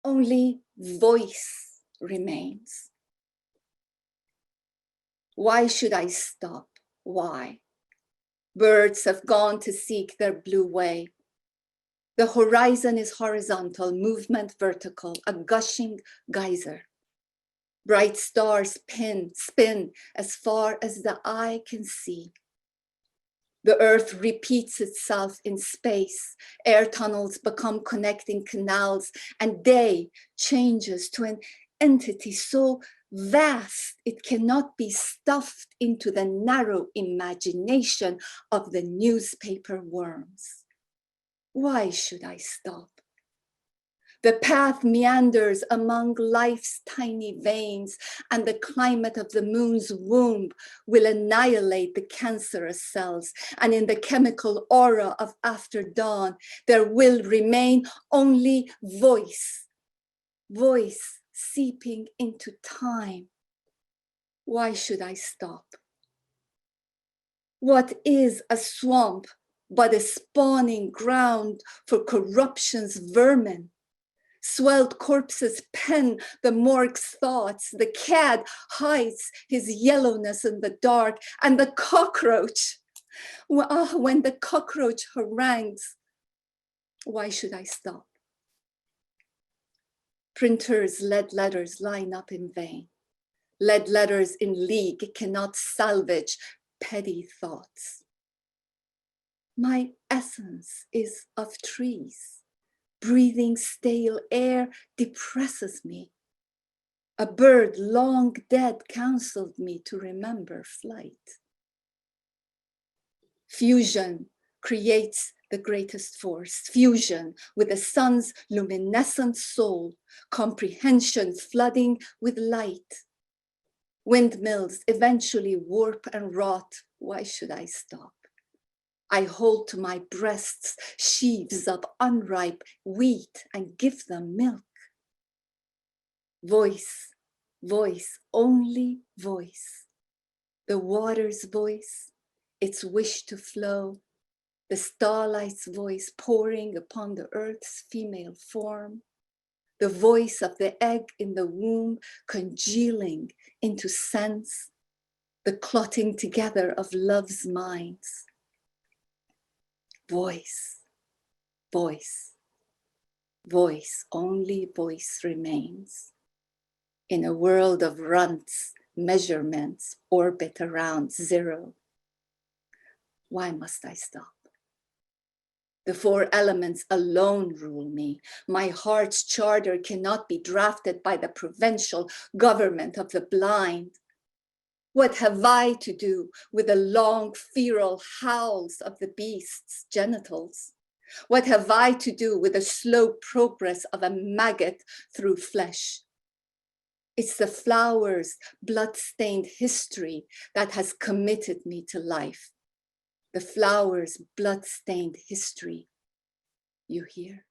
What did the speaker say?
only voice remains. Why should I stop? Why? Birds have gone to seek their blue way. The horizon is horizontal, movement vertical, a gushing geyser. Bright stars spin as far as the eye can see. The earth repeats itself in space. Air tunnels become connecting canals, and day changes to an entity so vast it cannot be stuffed into the narrow imagination of the newspaper worms. Why should I stop? The path meanders among life's tiny veins, and the climate of the moon's womb will annihilate the cancerous cells. And in the chemical aura of after dawn, there will remain only voice, voice seeping into time. Why should I stop? What is a swamp but a spawning ground for corruption's vermin? Swelled corpses pen the morgue's thoughts. The cat hides his yellowness in the dark, and the cockroach, when the cockroach harangues, why should I stop? Printers' lead letters line up in vain. Lead letters in league cannot salvage petty thoughts. My essence is of trees. Breathing stale air depresses me. A bird long dead counseled me to remember flight. Fusion creates the greatest force. Fusion with the sun's luminescent soul, comprehension flooding with light. Windmills eventually warp and rot. Why should I stop? I hold to my breasts sheaves of unripe wheat and give them milk. Voice, voice, only voice. The water's voice, its wish to flow. The starlight's voice pouring upon the earth's female form. The voice of the egg in the womb congealing into sense. The clotting together of love's minds. Voice, voice, voice, only voice remains. In a world of runts, measurements orbit around zero. Why must I stop? The four elements alone rule me. My heart's charter cannot be drafted by the provincial government of the blind. What have I to do with the long feral howls of the beast's genitals? What have I to do with the slow progress of a maggot through flesh? It's the flower's blood-stained history that has committed me to life. The flower's blood-stained history. You hear?